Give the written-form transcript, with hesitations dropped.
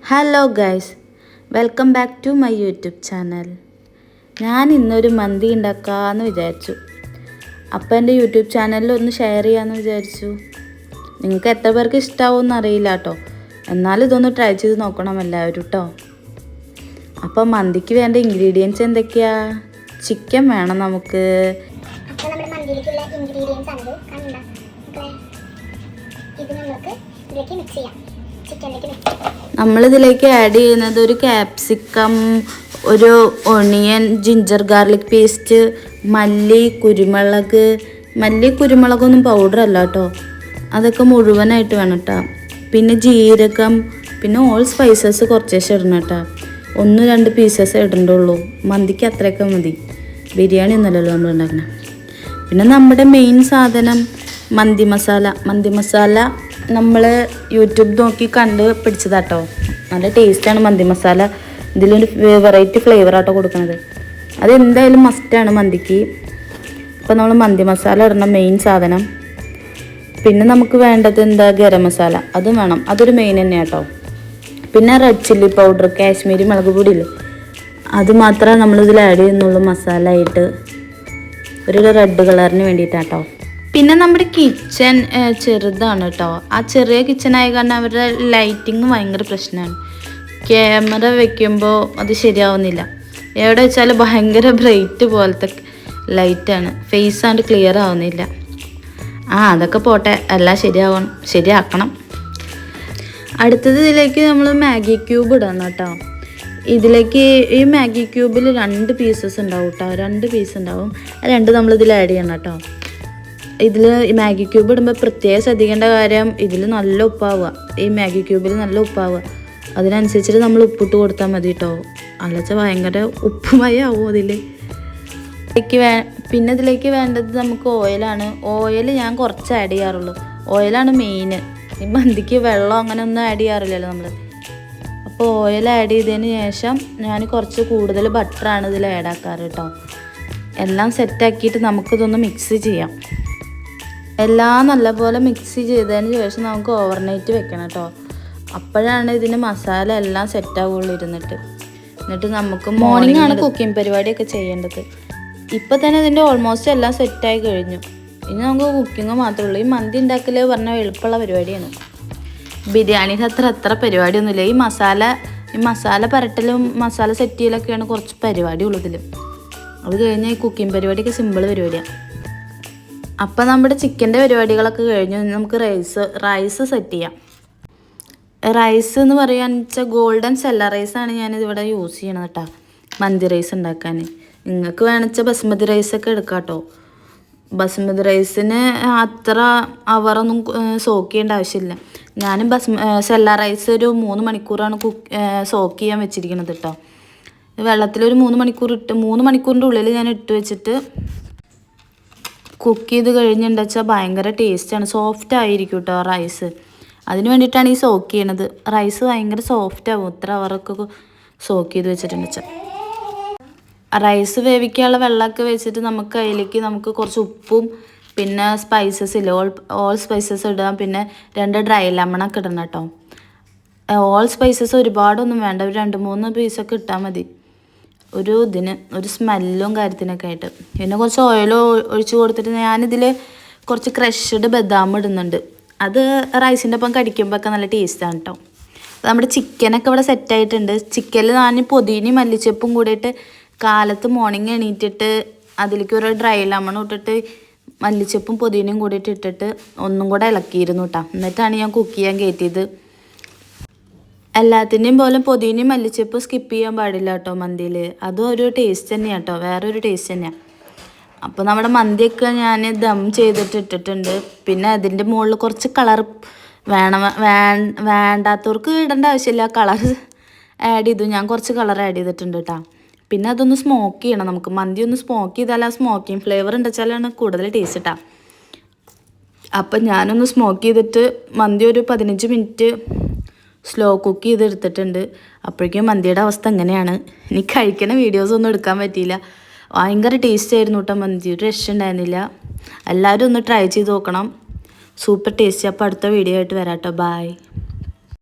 Hello guys, welcome back to my YouTube channel. ഞാൻ ഇന്നൊരു മന്തി ഉണ്ടാക്കാമെന്ന് വിചാരിച്ചു. അപ്പോൾ എൻ്റെ യൂട്യൂബ് ചാനലിൽ ഒന്ന് ഷെയർ ചെയ്യാമെന്ന് വിചാരിച്ചു. നിങ്ങൾക്ക് എത്ര പേർക്ക് ഇഷ്ടമാവുമെന്ന് അറിയില്ല കേട്ടോ, എന്നാലും ഇതൊന്ന് ട്രൈ ചെയ്ത് നോക്കണം എല്ലാവരും കേട്ടോ. അപ്പോൾ മന്തിക്ക് വേണ്ട ഇൻഗ്രീഡിയൻസ് എന്തൊക്കെയാ? ചിക്കൻ വേണം നമുക്ക്. അപ്പോൾ നമ്മുടെ മന്തിയിലേക്കുള്ള ഇൻഗ്രീഡിയൻസ് ആണിത്. ഇത് നമുക്ക് ഇതിലേക്ക് മിക്സ് ചെയ്യാം. നമ്മളിതിലേക്ക് ആഡ് ചെയ്യുന്നത് ഒരു ക്യാപ്സിക്കം, ഒരു ഒണിയൻ, ജിഞ്ചർ ഗാർലിക് പേസ്റ്റ്, മല്ലി, കുരുമുളകൊന്നും പൗഡറല്ല കേട്ടോ, അതൊക്കെ മുഴുവനായിട്ട് വേണം കേട്ടോ. പിന്നെ ജീരകം, പിന്നെ ഓൾ സ്പൈസസ് കുറച്ചേശം ഇടണം കേട്ടോ. 1-2 പീസസ് ഇടണ്ടുള്ളൂ, മന്തിക്ക് അത്രയൊക്കെ മതി. ബിരിയാണി ഒന്നുമല്ലല്ലോ നമ്മൾ ഉണ്ടാക്കണം. പിന്നെ നമ്മുടെ മെയിൻ സാധനം മന്തി മസാല നമ്മൾ യൂട്യൂബ് നോക്കി കണ്ട് പിടിച്ചതാട്ടോ. നല്ല ടേസ്റ്റാണ് മന്തി മസാല. ഇതിലൊരു വെറൈറ്റി ഫ്ലേവറാട്ടോ കൊടുക്കുന്നത്. അതെന്തായാലും മസ്റ്റാണ് മന്തിക്ക്. അപ്പോൾ നമ്മൾ മന്തി മസാല ഇടണം, മെയിൻ സാധനം. പിന്നെ നമുക്ക് വേണ്ടത് ഗരം മസാല, അതും വേണം, അതൊരു മെയിൻ തന്നെയാണ് കേട്ടോ. പിന്നെ റെഡ് ചില്ലി പൗഡർ, കാശ്മീരി മുളക് പൊടിയില്ലേ, അത് മാത്രമേ നമ്മളിതിൽ ആഡ് ചെയ്യുന്നുള്ളൂ മസാല ആയിട്ട്, ഒരു റെഡ് കളറിന് വേണ്ടിയിട്ടാട്ടോ. പിന്നെ നമ്മുടെ കിച്ചൺ ചെറുതാണ് കേട്ടോ. ആ ചെറിയ കിച്ചണായ കാരണം അവരുടെ ലൈറ്റിങ് ഭയങ്കര പ്രശ്നമാണ്. ക്യാമറ വെക്കുമ്പോൾ അത് ശരിയാവുന്നില്ല. എവിടെ വെച്ചാലും ഭയങ്കര ബ്രൈറ്റ് പോലത്തെ ലൈറ്റാണ്, ഫേസ് ആണ്ട് ക്ലിയർ ആവുന്നില്ല. അതൊക്കെ പോട്ടെ, എല്ലാം ശരിയാക്കണം. അടുത്തത് ഇതിലേക്ക് നമ്മൾ മാഗി ക്യൂബ് ഇടണം കേട്ടോ. ഇതിലേക്ക് ഈ മാഗി ക്യൂബിൽ 2 പീസസ് ഉണ്ടാവും കേട്ടോ, 2 പീസ് ഉണ്ടാവും. 2 നമ്മളിതിൽ ആഡ് ചെയ്യണം കേട്ടോ. ഇതിൽ മാഗി ക്യൂബ് ഇടുമ്പോൾ പ്രത്യേകം ശ്രദ്ധിക്കേണ്ട കാര്യം, ഇതിൽ നല്ല ഉപ്പാവുക, ഈ മാഗി ക്യൂബിൽ നല്ല ഉപ്പാവുക. അതിനനുസരിച്ചിട്ട് നമ്മൾ ഉപ്പിട്ട് കൊടുത്താൽ മതി കേട്ടോ, അല്ലച്ച ഭയങ്കര ഉപ്പുമായി ആവും അതിൽ. പിന്നെ ഇതിലേക്ക് വേണ്ടത് നമുക്ക് ഓയിലാണ്. ഓയിൽ ഞാൻ കുറച്ച് ആഡ് ചെയ്യാറുള്ളൂ, ഓയിലാണ് മെയിൻ. ഈ മന്തിക്ക് വെള്ളം അങ്ങനെ ഒന്നും ആഡ് ചെയ്യാറില്ലല്ലോ നമ്മൾ. അപ്പോൾ ഓയിൽ ആഡ് ചെയ്തതിന് ശേഷം ഞാൻ കുറച്ച് കൂടുതൽ ബട്ടറാണ് ഇതിൽ ആഡ് ആക്കാറ് കേട്ടോ. എല്ലാം സെറ്റാക്കിയിട്ട് നമുക്കിതൊന്ന് മിക്സ് ചെയ്യാം. എല്ലാം നല്ലപോലെ മിക്സ് ചെയ്തതിന് ശേഷം നമുക്ക് ഓവർനൈറ്റ് വെക്കണം കേട്ടോ. അപ്പോഴാണ് ഇതിന് മസാല എല്ലാം സെറ്റാവുള്ളൂ എന്നിട്ട് നമുക്ക് മോർണിംഗ് ആണ് കുക്കിംഗ് പരിപാടിയൊക്കെ ചെയ്യേണ്ടത്. ഇപ്പം തന്നെ ഇതിൻ്റെ ഓൾമോസ്റ്റ് എല്ലാം സെറ്റായി കഴിഞ്ഞു. ഇനി നമുക്ക് കുക്കിങ് മാത്രമേ ഉള്ളൂ. ഈ മന്തി ഉണ്ടാക്കൽ പറഞ്ഞാൽ എളുപ്പമുള്ള പരിപാടിയാണ്. ബിരിയാണിയുടെ അത്ര പരിപാടിയൊന്നുമില്ല. ഈ മസാല പരട്ടലും മസാല സെറ്റ് ചെയ്യലൊക്കെയാണ് കുറച്ച് പരിപാടി ഉള്ളതിൽ. അത് കഴിഞ്ഞാൽ ഈ കുക്കിംഗ് പരിപാടിയൊക്കെ സിമ്പിൾ പരിപാടിയാണ്. അപ്പം നമ്മുടെ ചിക്കൻ്റെ പരിപാടികളൊക്കെ കഴിഞ്ഞു. നമുക്ക് റൈസ് സെറ്റ് ചെയ്യാം. റൈസ് എന്ന് പറയാന്ന് വെച്ചാൽ ഗോൾഡൻ സെല്ല റൈസാണ് ഞാനിതിവിടെ യൂസ് ചെയ്യണത് കേട്ടോ, മന്തി റൈസ് ഉണ്ടാക്കാൻ. നിങ്ങൾക്ക് വേണമെച്ചാൽ ബസ്മതി റൈസൊക്കെ എടുക്കാം കേട്ടോ. ബസ്മതി റൈസിന് അത്ര അവറൊന്നും സോക്ക് ചെയ്യേണ്ട ആവശ്യമില്ല. ഞാൻ സെല്ല റൈസ് ഒരു 3 മണിക്കൂറാണ് സോക്ക് ചെയ്യാൻ വെച്ചിരിക്കുന്നത് കേട്ടോ. വെള്ളത്തിലൊരു 3 മണിക്കൂറിൻ്റെ ഉള്ളിൽ ഞാൻ ഇട്ട് വെച്ചിട്ട് കുക്ക് ചെയ്ത് കഴിഞ്ഞിട്ടുണ്ടെന്ന് വെച്ചാൽ ഭയങ്കര ടേസ്റ്റാണ്, സോഫ്റ്റ് ആയിരിക്കും കേട്ടോ റൈസ്. അതിന് വേണ്ടിയിട്ടാണ് ഈ സോക്ക് ചെയ്യണത്. റൈസ് ഭയങ്കര സോഫ്റ്റ് ആവും ഇത്ര അവറൊക്കെ സോക്ക് ചെയ്ത് വെച്ചിട്ടുണ്ടെന്ന് വെച്ചാൽ. റൈസ് വേവിക്കാനുള്ള വെള്ളമൊക്കെ വെച്ചിട്ട് നമുക്ക് അതിലേക്ക് കുറച്ച് ഉപ്പും പിന്നെ സ്പൈസസ് ഇല്ല, ഓൾ സ്പൈസസ് ഇടാം. പിന്നെ 2 ഡ്രൈ ലെമണൊക്കെ ഇടണം കേട്ടോ. ഓൾ സ്പൈസസ് ഒരുപാടൊന്നും വേണ്ട, ഒരു 2-3 പീസൊക്കെ ഇട്ടാൽ മതി ഒരു സ്മെല്ലും കാര്യത്തിനൊക്കെ ആയിട്ട്. പിന്നെ കുറച്ച് ഓയിലോ ഒഴിച്ച് കൊടുത്തിട്ട് ഞാനിതിൽ കുറച്ച് ക്രഷ്ഡ് ബദാം ഇടുന്നുണ്ട്. അത് റൈസിൻ്റെ ഒപ്പം കടിക്കുമ്പോഴൊക്കെ നല്ല ടേസ്റ്റാണ് കേട്ടോ. നമ്മുടെ ചിക്കനൊക്കെ ഇവിടെ സെറ്റായിട്ടുണ്ട്. ചിക്കനിൽ ഞാൻ പുതിനയും മല്ലിച്ചപ്പും കൂടിയിട്ട് കാലത്ത് മോർണിംഗ് എണീറ്റിട്ട് അതിലേക്ക് ഒരു ഡ്രൈ ലെമൺ ഇട്ടിട്ട് മല്ലിച്ചപ്പും പുതിനയും കൂടിയിട്ട് ഇട്ടിട്ട് ഒന്നും കൂടെ ഇളക്കിയിരുന്നു കേട്ടോ. എന്നിട്ടാണ് ഞാൻ കുക്ക് ചെയ്യാൻ കയറ്റിയത്. എല്ലാത്തിൻ്റെയും പോലെ പുതിനയും മല്ലിച്ചപ്പും സ്കിപ്പ് ചെയ്യാൻ പാടില്ല കേട്ടോ മന്തിയിൽ. അതും ഒരു ടേസ്റ്റ് തന്നെയാണ് കേട്ടോ, വേറൊരു ടേസ്റ്റ് തന്നെയാണ്. അപ്പോൾ നമ്മുടെ മന്തിയൊക്കെ ഞാൻ ദം ചെയ്തിട്ട് ഇട്ടിട്ടുണ്ട്. പിന്നെ അതിൻ്റെ മുകളിൽ കുറച്ച് കളർ വേണ്ടാത്തവർക്ക് ഇടേണ്ട ആവശ്യമില്ല, കളർ ആഡ് ചെയ്തു. ഞാൻ കുറച്ച് കളർ ആഡ് ചെയ്തിട്ടുണ്ട് കേട്ടോ. പിന്നെ അതൊന്ന് സ്മോക്ക് ചെയ്യണം. നമുക്ക് മന്തി ഒന്ന് സ്മോക്ക് ചെയ്താൽ ആ സ്മോക്കിങ് ഫ്ലേവർ ഉണ്ടെച്ചാലാണ് കൂടുതൽ ടേസ്റ്റ് കേട്ടോ. അപ്പം ഞാനൊന്ന് സ്മോക്ക് ചെയ്തിട്ട് മന്തി ഒരു 15 മിനിറ്റ് സ്ലോ കുക്ക് ചെയ്തെടുത്തിട്ടുണ്ട്. അപ്പോഴേക്കും മന്തിയുടെ അവസ്ഥ എങ്ങനെയാണ്. ഇനി കഴിക്കണ വീഡിയോസൊന്നും എടുക്കാൻ പറ്റിയില്ല. ഭയങ്കര ടേസ്റ്റ് ആയിരുന്നു കേട്ടോ മന്തി, ഒരു രക്ഷയുണ്ടായിരുന്നില്ല. എല്ലാവരും ഒന്ന് ട്രൈ ചെയ്ത് നോക്കണം, സൂപ്പർ ടേസ്റ്റി. അപ്പോൾ അടുത്ത വീഡിയോ ആയിട്ട് വരാം കേട്ടോ. ബൈ.